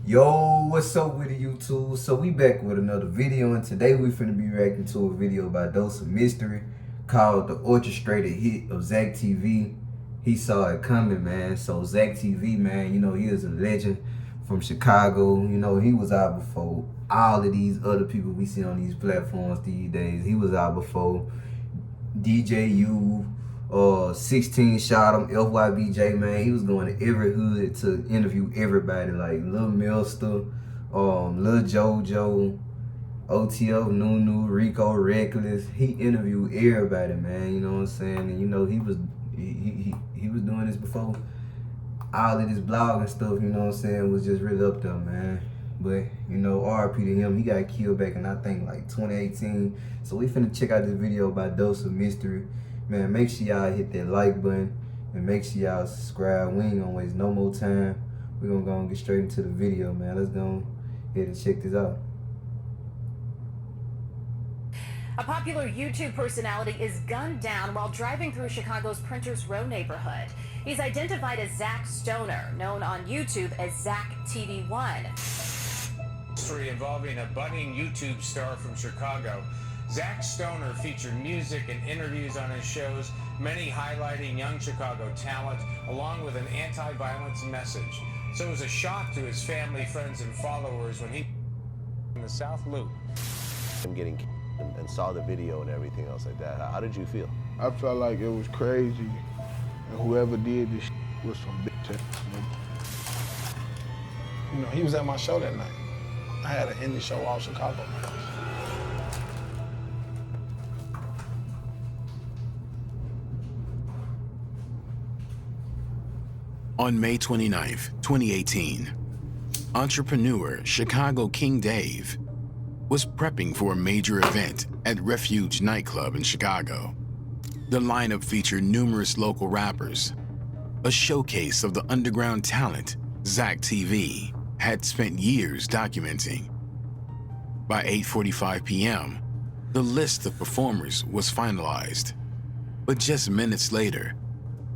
Yo, what's up with the YouTube? So we back with another video, and today we finna be reacting to a video by Dose of Mystery called The Orchestrated Hit of Zack TV. He saw it coming, man. So Zack TV, man, you know, he is a legend from Chicago. You know, he was out before all of these other people we see on these platforms these days. He was out before DJU, 16 shot him, FYBJ, man. He was going to every hood to interview everybody, like Lil Mister, Lil JoJo, OTF, Nunu, Rico, Reckless. He interviewed everybody, man. You know what I'm saying? And you know he was doing this before all of this blog and stuff. You know what I'm saying? Was just really up there, man. But you know, RIP to him. He got killed back in I think like 2018. So we finna check out this video by Dose of Mystery. Man, make sure y'all hit that like button and make sure y'all subscribe. We ain't gonna waste no more time. We're gonna go and get straight into the video, man. Let's go ahead and check this out. A popular YouTube personality is gunned down while driving through Chicago's Printers Row neighborhood. He's identified as Zack Stoner, known on YouTube as Zack TV1. Story involving a budding YouTube star from Chicago. Zack Stoner featured music and interviews on his shows, many highlighting young Chicago talent, along with an anti-violence message. So it was a shock to his family, friends, and followers when he in the South Loop. I'm getting and saw the video and everything else like that. How did you feel? I felt like it was crazy, and whoever did this was some bitch ass. You know, he was at my show that night. I had an indie show all Chicago. On May 29th, 2018, entrepreneur Chicago King Dave was prepping for a major event at Refuge nightclub in Chicago. The lineup featured numerous local rappers, a showcase of the underground talent Zack TV had spent years documenting. By 8:45 p.m., the list of performers was finalized. But just minutes later,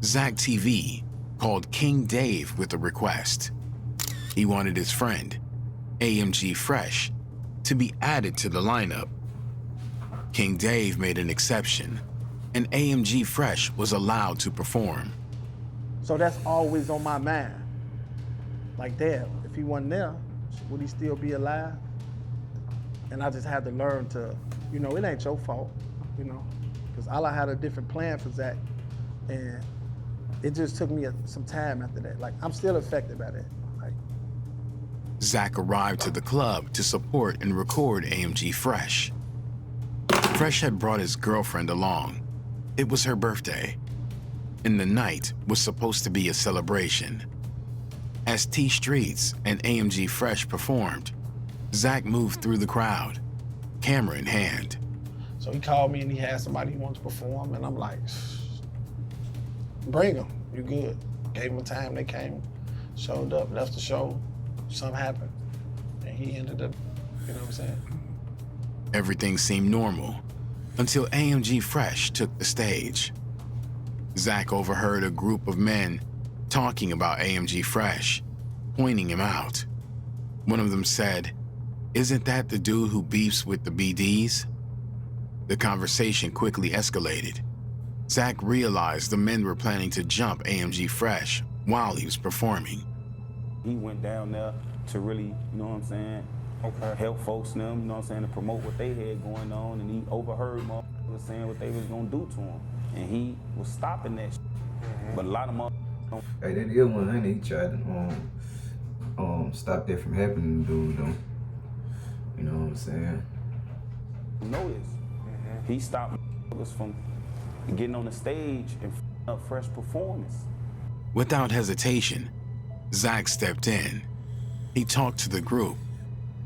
Zack TV called King Dave with a request. He wanted his friend, AMG Fresh, to be added to the lineup. King Dave made an exception, and AMG Fresh was allowed to perform. So that's always on my mind. Like, damn, if he wasn't there, would he still be alive? And I just had to learn to, you know, it ain't your fault, you know, because I had a different plan for Zack, and it just took me some time after that. Like, I'm still affected by that. Like, Zack arrived to the club to support and record AMG Fresh. Fresh had brought his girlfriend along. It was her birthday, and the night was supposed to be a celebration. As T Streets and AMG Fresh performed, Zack moved through the crowd, camera in hand. so he called me and he had somebody he wanted to perform, and I'm like, bring them, you good. Gave them a time, they came, showed up, left the show, something happened, and he ended up, you know what I'm saying? Everything seemed normal until AMG Fresh took the stage. Zack overheard a group of men talking about AMG Fresh, pointing him out. One of them said, "Isn't that the dude who beefs with the BDs?" The conversation quickly escalated. Zack realized the men were planning to jump AMG Fresh while he was performing. He went down there to really, you know what I'm saying, help folks them, you know what I'm saying, to promote what they had going on, and he overheard motherfuckers saying what they was gonna do to him. And he was stopping that shit. But a lot of motherfuckers don't. Hey, that is 100. He tried to stop that from happening to dude, though. You know what I'm saying? Notice. He stopped us from getting on the stage and up Fresh performance. Without hesitation, Zack stepped in. He talked to the group,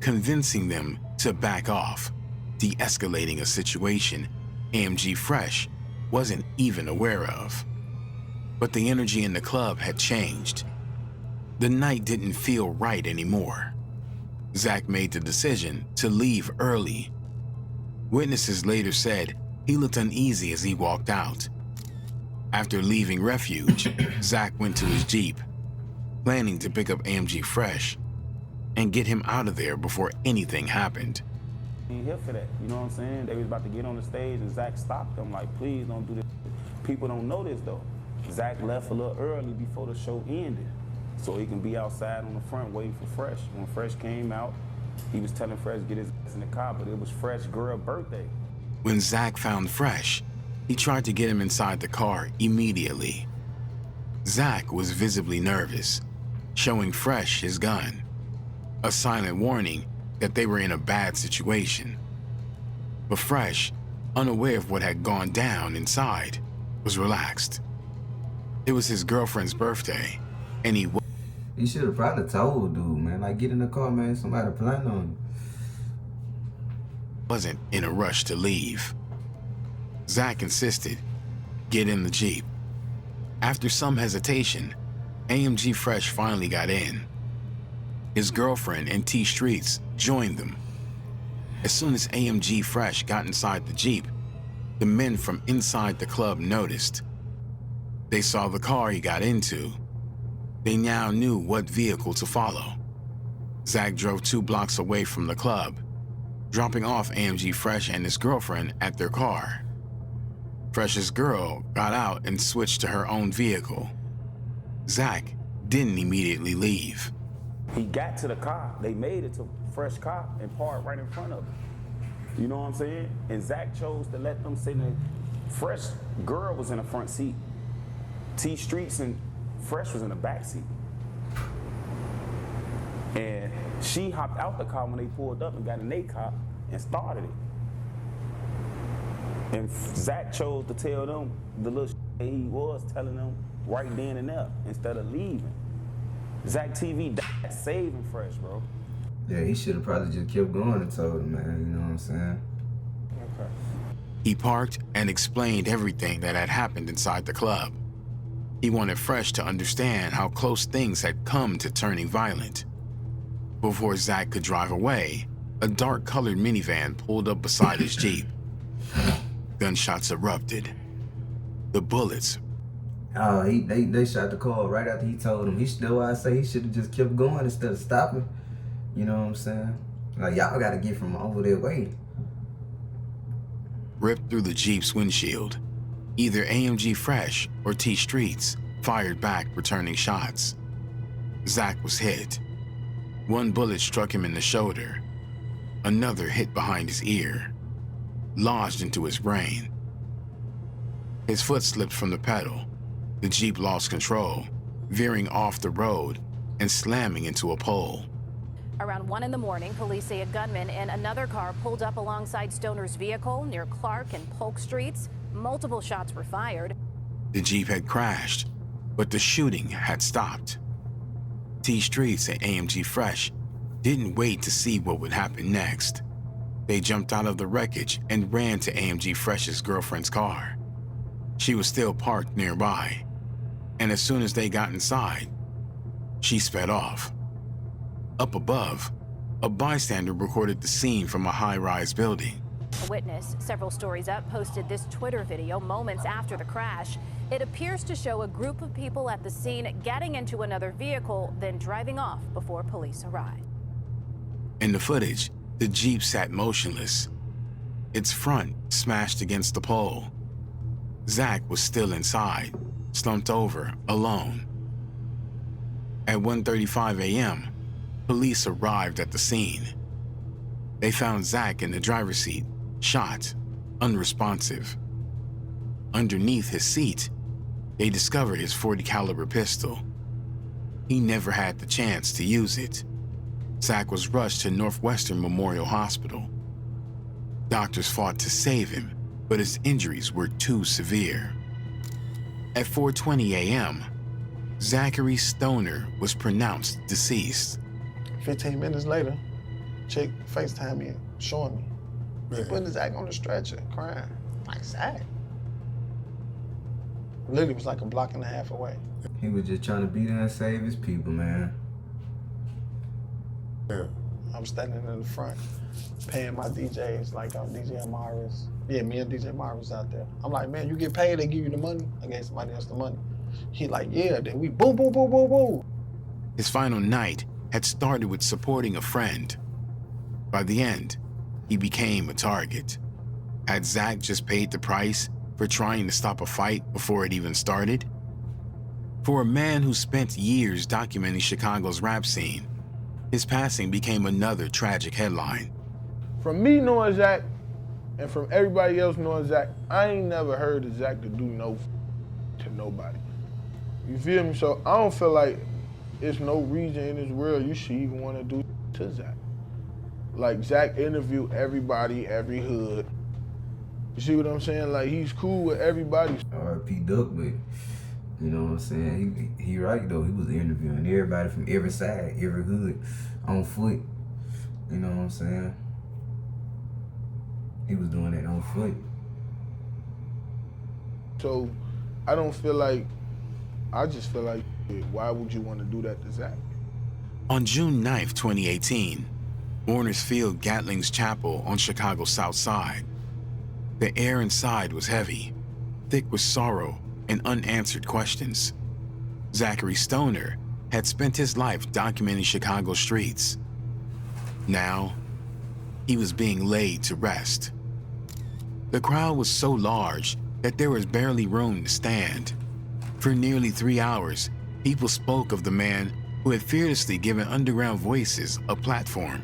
convincing them to back off, de-escalating a situation AMG Fresh wasn't even aware of. But the energy in the club had changed. The night didn't feel right anymore. Zack made the decision to leave early. Witnesses later said he looked uneasy as he walked out. After leaving Refuge, Zack went to his Jeep, planning to pick up AMG Fresh. and get him out of there before anything happened. He ain't here for that, you know what I'm saying? They was about to get on the stage and Zack stopped them like, please don't do this. People don't know this though. Zack left a little early before the show ended, so he can be outside on the front waiting for Fresh. When Fresh came out, he was telling Fresh to get his ass in the car, but it was Fresh's girl's birthday. When Zack found Fresh, he tried to get him inside the car immediately. Zack was visibly nervous, showing Fresh his gun, a silent warning that they were in a bad situation. But Fresh, unaware of what had gone down inside, was relaxed. It was his girlfriend's birthday, and he should have probably told dude, man, like, get in the car, man, somebody planning on you. Wasn't in a rush to leave. Zack insisted, get in the Jeep. After some hesitation, AMG Fresh finally got in. His girlfriend and T Streets joined them. As soon as AMG Fresh got inside the Jeep, the men from inside the club noticed. They saw the car he got into. They now knew what vehicle to follow. Zack drove 2 blocks away from the club, dropping off AMG Fresh and his girlfriend at their car. Fresh's girl got out and switched to her own vehicle. Zack didn't immediately leave. He got to the car, they made it to Fresh car and parked right in front of him. You know what I'm saying? And Zack chose to let them sit in. Fresh girl was in the front seat. T Streets and Fresh was in the back seat. And she hopped out the car when they pulled up and got in their car and started it. And Zack chose to tell them the little shit he was telling them right then and there instead of leaving. Zack TV died saving Fresh, bro. Yeah, he should have probably just kept going and told him, man, you know what I'm saying? Okay. He parked and explained everything that had happened inside the club. He wanted Fresh to understand how close things had come to turning violent. Before Zack could drive away, a dark-colored minivan pulled up beside his Jeep. Gunshots erupted. The bullets. Oh, they shot the car right after he told him. That's why I say he should have just kept going instead of stopping. You know what I'm saying? Like, y'all gotta get from over their way. Ripped through the Jeep's windshield. Either AMG Fresh or T Streets fired back, returning shots. Zack was hit. One bullet struck him in the shoulder. Another hit behind his ear, lodged into his brain. His foot slipped from the pedal. The Jeep lost control, veering off the road and slamming into a pole. Around 1 in the morning, police say a gunman in another car pulled up alongside Stoner's vehicle near Clark and Polk Streets. Multiple shots were fired. The Jeep had crashed, but the shooting had stopped. T Streets and AMG Fresh didn't wait to see what would happen next. They jumped out of the wreckage and ran to AMG Fresh's girlfriend's car. She was still parked nearby, and as soon as they got inside, she sped off. Up above, a bystander recorded the scene from a high-rise building. A witness, several stories up, posted this Twitter video moments after the crash. It appears to show a group of people at the scene getting into another vehicle, then driving off before police arrived. In the footage, the Jeep sat motionless, its front smashed against the pole. Zack was still inside, slumped over, alone. At 1:35 a.m., police arrived at the scene. They found Zack in the driver's seat, shot, unresponsive. Underneath his seat, they discovered his .40 caliber pistol. He never had the chance to use it. Zack was rushed to Northwestern Memorial Hospital. Doctors fought to save him, but his injuries were too severe. At 4:20 a.m., Zachary Stoner was pronounced deceased. 15 minutes later, chick FaceTime me, showing me. He putting Zack on the stretcher, crying. Like, Zack? Literally was like a block and a half away. He was just trying to be there and save his people, man. Yeah. I'm standing in the front, paying my DJs, like DJ Amaris. Yeah, me and DJ Amaris out there. I'm like, man, you get paid, they give you the money? I gave somebody else the money. He like, yeah, then we boom, boom, boom, boom, boom. His final night had started with supporting a friend. By the end, he became a target. Had Zack just paid the price for trying to stop a fight before it even started? For a man who spent years documenting Chicago's rap scene, his passing became another tragic headline. From me knowing Zack, and from everybody else knowing Zack, I ain't never heard of Zack to do no to nobody. You feel me? So I don't feel like there's no reason in this world you should even want to do to Zack. Like, Zack interviewed everybody, every hood. You see what I'm saying? Like, he's cool with everybody. R.I.P. Duck, but you know what I'm saying? He right though. He was interviewing everybody from every side, every hood, on foot. You know what I'm saying? He was doing that on foot. So I don't feel like, I just feel like, why would you want to do that to Zack? On June 9th, 2018, Warner's Field Gatling's Chapel on Chicago's South Side. The air inside was heavy, thick with sorrow and unanswered questions. Zachary Stoner had spent his life documenting Chicago's streets. Now, he was being laid to rest. The crowd was so large that there was barely room to stand. For nearly 3 hours, people spoke of the man who had fearlessly given underground voices a platform.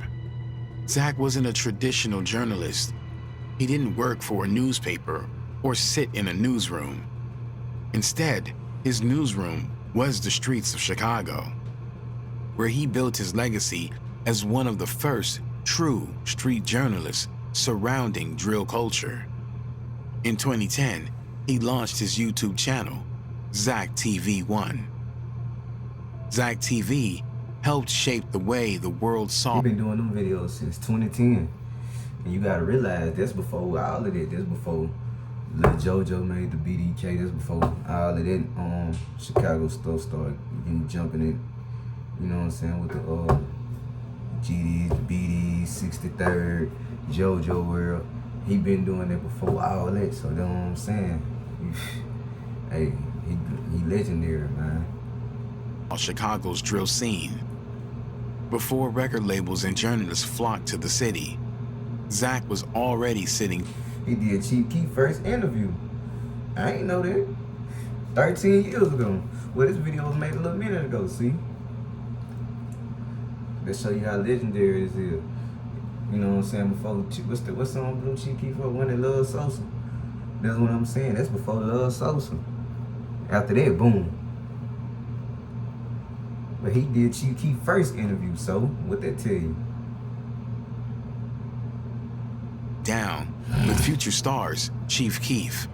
Zack wasn't a traditional journalist. He didn't work for a newspaper or sit in a newsroom. Instead, his newsroom was the streets of Chicago, where he built his legacy as one of the first true street journalists surrounding drill culture. In 2010, he launched his YouTube channel, Zack TV 1. Zack TV helped shape the way the world saw. He been doing them videos since 2010. And you gotta realize that's before all of that. That's before Lil JoJo made the BDK. That's before all of that Chicago stuff started jumping in. You know what I'm saying? With the GDs, the BDs, 63rd, JoJo World. He been doing that before all that. So you know what I'm saying? Hey, he legendary, man. Chicago's drill scene. Before record labels and journalists flocked to the city, Zack was already sitting. He did Chief Keef's first interview. I ain't know that. 13 years ago. Well, this video was made a little minute ago, see? That show you how legendary this is. You know what I'm saying? Before, what's song Blue Chief Keef for? One that Love Sosa. That's what I'm saying. That's before Love Sosa. After that, boom. But he did Chief Keef's first interview, so what that tell you? Down with future stars Chief Keef,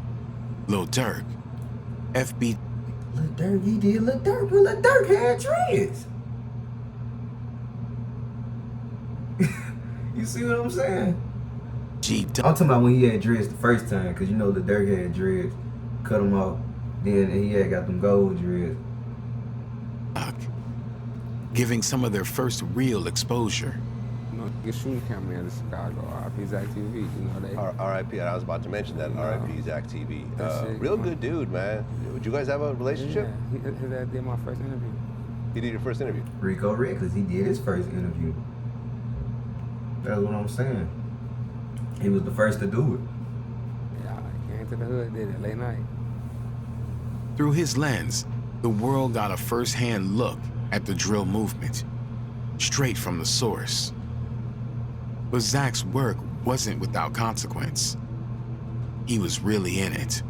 Lil Durk, FB. Lil Durk, he did Lil Durk, but Lil Durk had dreads. You see what I'm saying? I'm talking about when he had dreads the first time, because you know Lil Durk had dreads, cut them off, then he had got them gold dreads. Giving some of their first real exposure. You know, get shooting camera in Chicago, R.I.P. Zack TV, you know they. R.I.P. I was about to mention that. R.I.P. Zack TV. Shit, Real good dude, man. Would you guys have a relationship? Yeah, his dad did my first interview. He did your first interview? Rico Red, because he did his first interview. That's what I'm saying. He was the first to do it. Yeah, he came to the hood, did it late night. Through his lens, the world got a first-hand look at the drill movement, straight from the source. But Zack's work wasn't without consequence. He was really in it,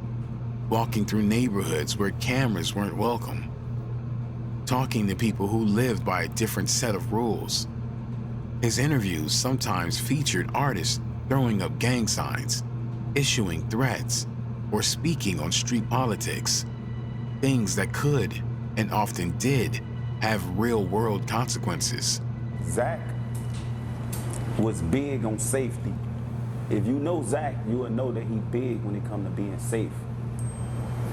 walking through neighborhoods where cameras weren't welcome, talking to people who lived by a different set of rules. His interviews sometimes featured artists throwing up gang signs, issuing threats, or speaking on street politics, things that could, and often did, have real-world consequences. Zack was big on safety. If you know Zack, you will know that he big when it comes to being safe.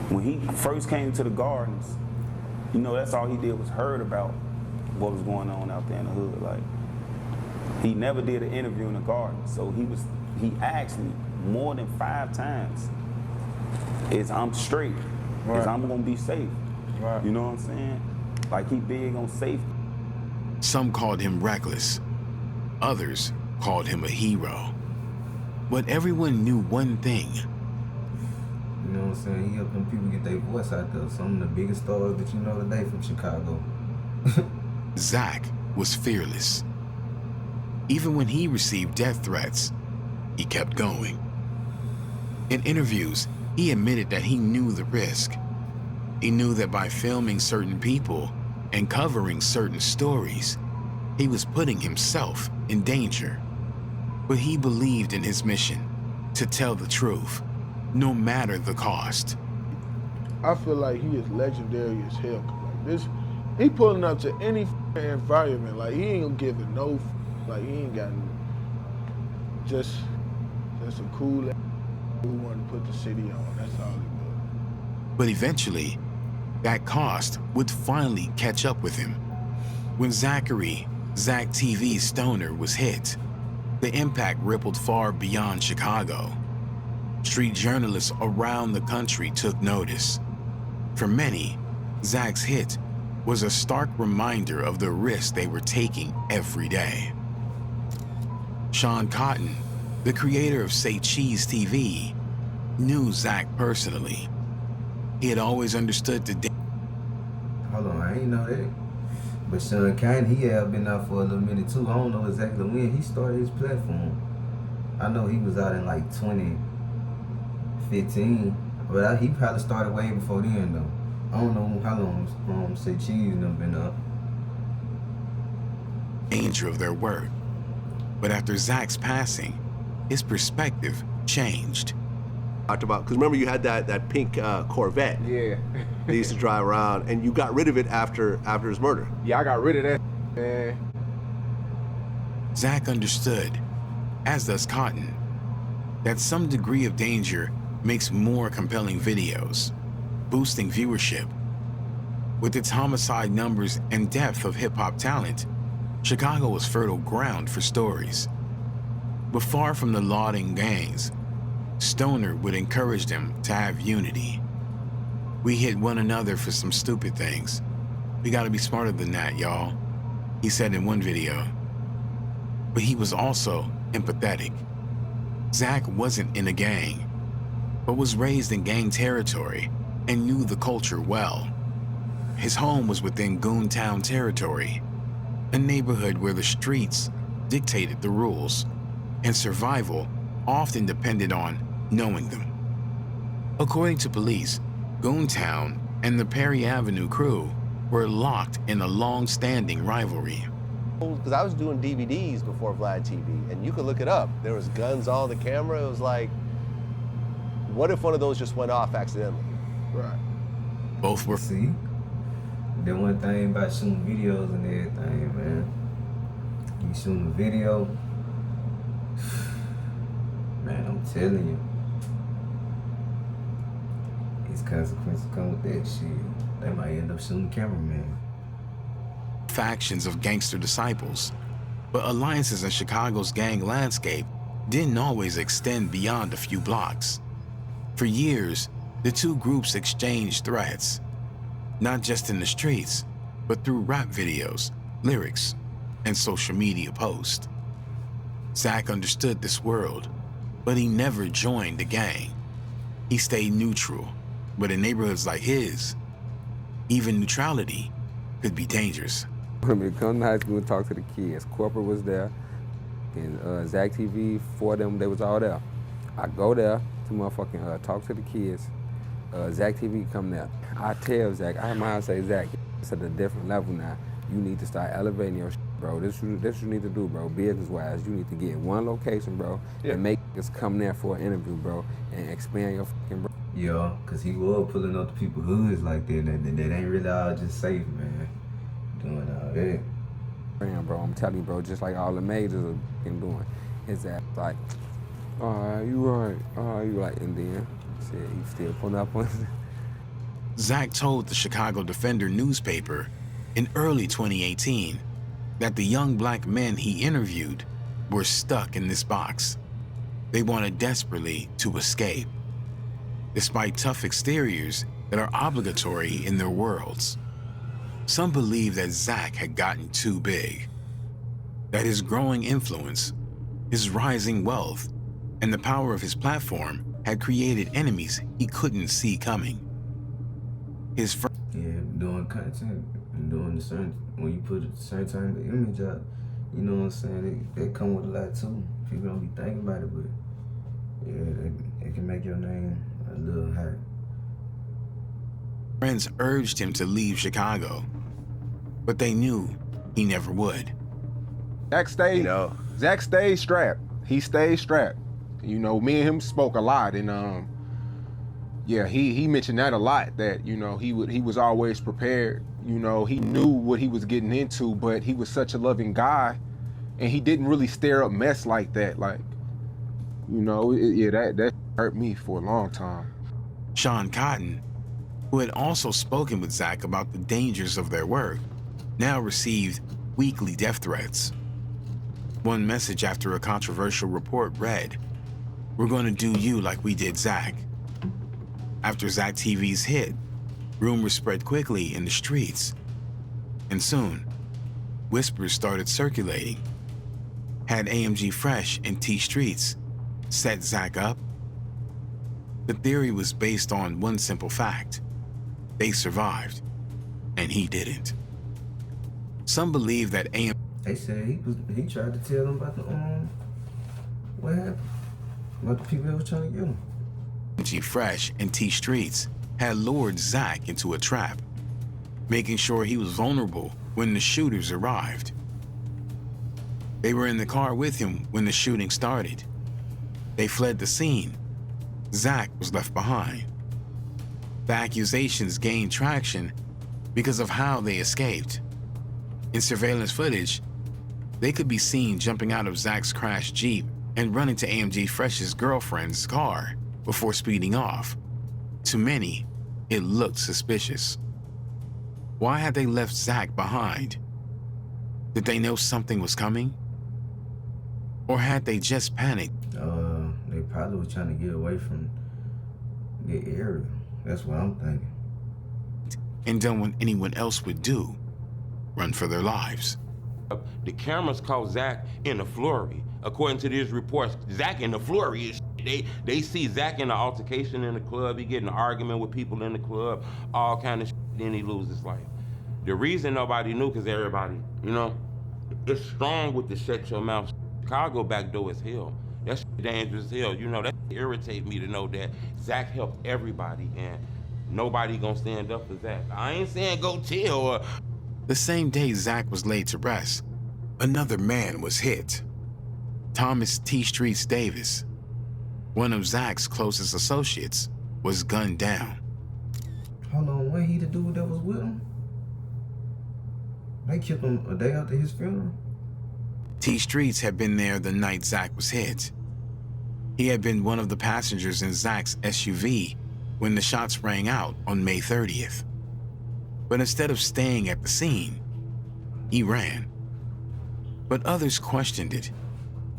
When he first came to the Gardens, you know, that's all he did was heard about what was going on out there in the hood. Like, he never did an interview in the Gardens, so he asked me more than 5 times, is I'm straight, is I'm gonna be safe. Right. You know what I'm saying? Like, he big on safety. Some called him reckless. Others called him a hero. But everyone knew one thing. You know what I'm saying? He helped them people get their voice out there. Some of the biggest stars that you know today from Chicago. Zack was fearless. Even when he received death threats, he kept going. In interviews, he admitted that he knew the risk. He knew that by filming certain people and covering certain stories, he was putting himself in danger. But he believed in his mission to tell the truth, no matter the cost. I feel like he is legendary as hell. Like this, he pulling up to any environment. Like he ain't giving no, like he ain't got just a cool who wanted to put the city on. That's all he was. But eventually, that cost would finally catch up with him. When Zachary, Zack TV Stoner, was hit, the impact rippled far beyond Chicago. Street journalists around the country took notice. For many, Zack's hit was a stark reminder of the risks they were taking every day. Sean Cotton, the creator of Say Cheese TV, knew Zack personally. He had always understood the Hold on, I ain't know that. But Sean Cotton, he had been out for a little minute too. I don't know exactly when he started his platform. I know he was out in like 2015, but he probably started way before then though. I don't know how long Say Cheese done been up. danger of their work. But after Zack's passing, his perspective changed. Talked about, because remember you had that pink Corvette. Yeah. They used to drive around, and you got rid of it after his murder. Yeah, I got rid of that, man. Zack understood, as does Cotton, that some degree of danger makes more compelling videos, boosting viewership. With its homicide numbers and depth of hip-hop talent, Chicago was fertile ground for stories. But far from the lauding gangs, Stoner would encourage them to have unity. We hit one another for some stupid things. We gotta be smarter than that, y'all, he said in one video. But he was also empathetic. Zack wasn't in a gang, but was raised in gang territory and knew the culture well. His home was within Goontown territory, a neighborhood where the streets dictated the rules, and survival often depended on knowing them. According to police, Goontown and the Perry Avenue crew were locked in a long-standing rivalry. Because I was doing DVDs before Vlad TV, and you could look it up. There was guns on the camera. It was like, what if one of those just went off accidentally? Right. Both were See? The one thing about shooting videos and everything, man. You shooting a video, man, I'm telling you, its consequences come with that shit. They might end up shooting the cameraman. factions of gangster disciples, but alliances in Chicago's gang landscape didn't always extend beyond a few blocks. For years, the two groups exchanged threats, not just in the streets, but through rap videos, lyrics, and social media posts. Zack understood this world, but he never joined the gang. He stayed neutral, but in neighborhoods like his, even neutrality could be dangerous. When we come to high school and talk to the kids, corporate was there, and Zack TV, 4 of them, they was all there. I go there to motherfucking talk to the kids. Zack TV come there. I tell Zack, I might say, Zack, it's at a different level now. You need to start elevating your shit, bro. This you need to do, bro. Business-wise, you need to get one location, bro, and make us come there for an interview, bro, and expand your fucking bro. Yeah, cause he was pulling up the people hoods like that, and that ain't really all just safe, man. Doing all that. Man, bro, I'm telling you, bro, just like all the majors are fucking doing. His ass like, you right, you like, and then shit, he still pulling up on Zack told the Chicago Defender newspaper in early 2018 that the young black men he interviewed were stuck in this box. They wanted desperately to escape, despite tough exteriors that are obligatory in their worlds. Some believe that Zack had gotten too big, that his growing influence, his rising wealth, and the power of his platform had created enemies he couldn't see coming. His doing content and doing the certain, when you put a certain type of image out, you know what I'm saying, they come with a lot too. People don't be thinking about it, but yeah, it can make your name a little high. Friends urged him to leave Chicago, but they knew he never would. Zack stayed, Zack stayed strapped. He stayed strapped. You know, me and him spoke a lot, and yeah, he mentioned that a lot, that, you know, he was always prepared. You know, he knew what he was getting into, but he was such a loving guy, and he didn't really stir up mess like that. Like, you know, that hurt me for a long time. Sean Cotton, who had also spoken with Zack about the dangers of their work, now received weekly death threats. One message after a controversial report read, "We're going to do you like we did Zack." After Zack TV's hit, rumors spread quickly in the streets, and soon, whispers started circulating. Had AMG Fresh and T Streets set Zack up? The theory was based on one simple fact: they survived, and he didn't. Some believe that They said he tried to tell them about the what happened, about the people that was trying to get him. AMG Fresh and T Streets had lured Zack into a trap, making sure he was vulnerable when the shooters arrived. They were in the car with him when the shooting started. They fled the scene. Zack was left behind. The accusations gained traction because of how they escaped. In surveillance footage, they could be seen jumping out of Zack's crashed Jeep and running to AMG Fresh's girlfriend's car before speeding off. To many, it looked suspicious. Why had they left Zack behind? Did they know something was coming? Or had they just panicked? They probably was trying to get away from the area. That's what I'm thinking. And done what anyone else would do, run for their lives. The cameras caught Zack in a flurry. According to these reports, Zack in the flurry is they see Zack in an altercation in the club. He get in an argument with people in the club, all kind of shit, then he loses his life. The reason nobody knew, because everybody, you know, it's strong with the shut your mouth. Chicago backdoor is hell. That's dangerous as hell. You know, that irritates me to know that Zack helped everybody and nobody gonna stand up for Zack. I ain't saying go tell. The same day Zack was laid to rest, another man was hit. Thomas T. Streets Davis, one of Zack's closest associates, was gunned down. Hold on, what he the dude that was with him? They killed him a day after his funeral? T. Streets had been there the night Zack was hit. He had been one of the passengers in Zack's SUV when the shots rang out on May 30th. But instead of staying at the scene, he ran. But others questioned it.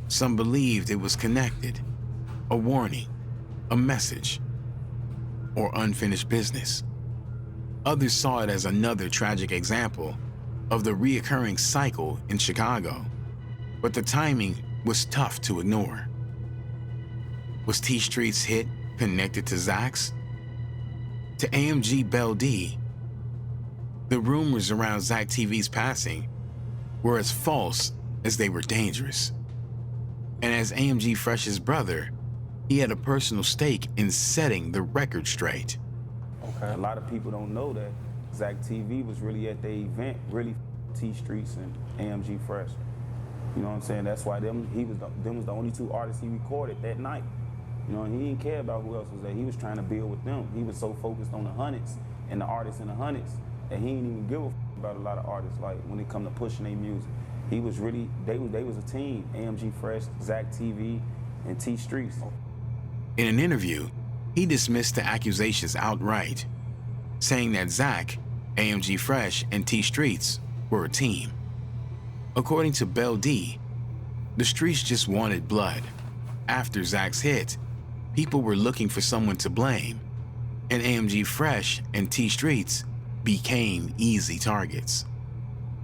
Some believed it was connected, a warning, a message, or unfinished business. Others saw it as another tragic example of the reoccurring cycle in Chicago. But the timing was tough to ignore. Was T Street's hit connected to Zack's? To AMG Belle D? The rumors around Zack TV's passing were as false as they were dangerous. And as AMG Fresh's brother, he had a personal stake in setting the record straight. Okay. A lot of people don't know that Zack TV was really at the event, really T Streets and AMG Fresh. You know what I'm saying? That's why them was the only two artists he recorded that night. You know, and he didn't care about who else was there. He was trying to build with them. He was so focused on the hundreds and the artists in the hundreds that he didn't even give a about a lot of artists. Like when it come to pushing their music, he was really they was a team. AMG Fresh, Zack TV, and T Streets. In an interview, he dismissed the accusations outright, saying that Zack, AMG Fresh, and T Streets were a team. According to Belle D, the streets just wanted blood. After Zack's hit, people were looking for someone to blame, and AMG Fresh and T Streets became easy targets.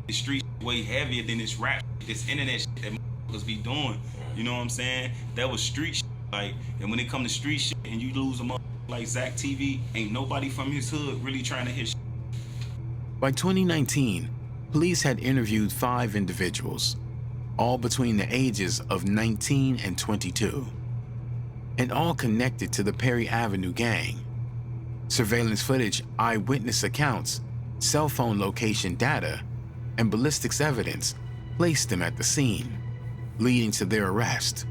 The street way heavier than this rap, this internet shit that motherfuckers be doing. You know what I'm saying? That was street shit. Like, and when it come to street shit and you lose a motherfucker like Zack TV, ain't nobody from his hood really trying to hit shit. By 2019, police had interviewed 5 individuals, all between the ages of 19 and 22, and all connected to the Perry Avenue gang. Surveillance footage, eyewitness accounts, cell phone location data, and ballistics evidence placed them at the scene, leading to their arrest.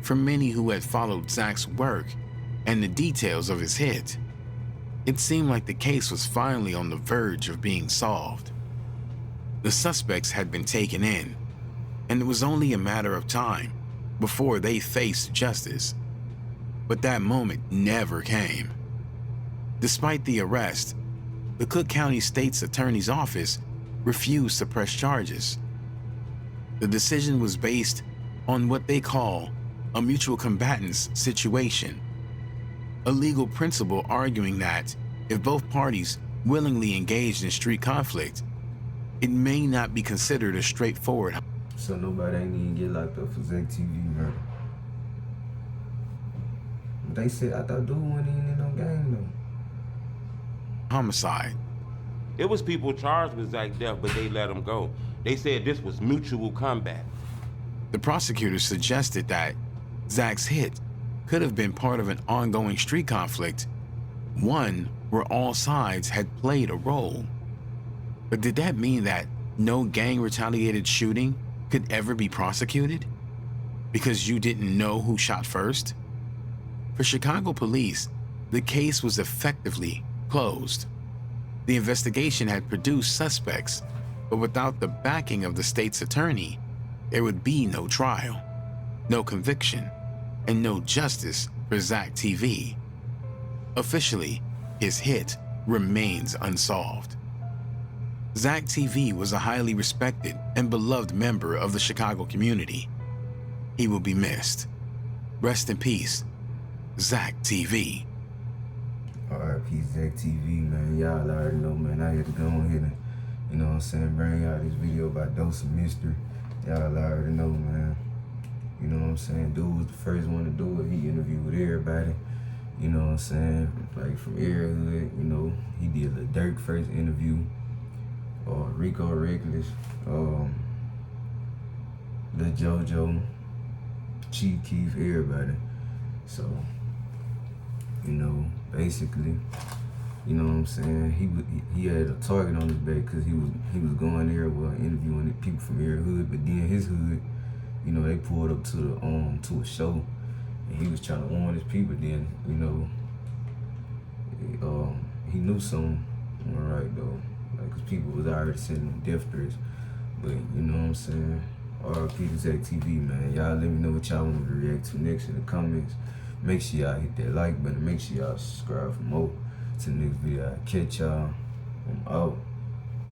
For many who had followed Zack's work and the details of his hit, it seemed like the case was finally on the verge of being solved. The suspects had been taken in, and it was only a matter of time before they faced justice. But that moment never came. Despite the arrest, the Cook County State's Attorney's Office refused to press charges. The decision was based on what they call a mutual combatants situation, a legal principle arguing that if both parties willingly engaged in street conflict, it may not be considered a straightforward. So nobody ain't even get locked up for Zack TV murder. They said, I thought dude wasn't even in no game though. Homicide. It was people charged with Zack's death, but they let him go. They said this was mutual combat. The prosecutors suggested that Zack's hit could have been part of an ongoing street conflict, one where all sides had played a role. But did that mean that no gang-retaliated shooting could ever be prosecuted? Because you didn't know who shot first? For Chicago police, the case was effectively closed. The investigation had produced suspects, but without the backing of the state's attorney, there would be no trial, no conviction, and no justice for Zack TV. Officially, his hit remains unsolved. Zack TV was a highly respected and beloved member of the Chicago community. He will be missed. Rest in peace, Zack TV. R.I.P. Zack TV, man. Y'all already know, man. I had to go on here and, you know what I'm saying, bring y'all this video about Dose of Mystery. Y'all already know, man. You know what I'm saying? Dude was the first one to do it. He interviewed with everybody. You know what I'm saying? Like from every hood, you know. He did the Dirk first interview. Rico Reckless. the JoJo, Chief Keef, everybody. So, you know, basically, you know what I'm saying, he had a target on his back because he was going there interviewing people from every hood, but then his hood, you know, they pulled up to a show and he was trying to warn his people. Then, you know, he knew something wasn't right though, like, cause people was already sending him death threats. But you know what I'm saying, R.I.P. to Zack TV, man. Y'all let me know what y'all want me to react to next in the comments. Make sure y'all hit that like button. Make sure y'all subscribe for more. To the next video, I'll catch y'all. I'm out.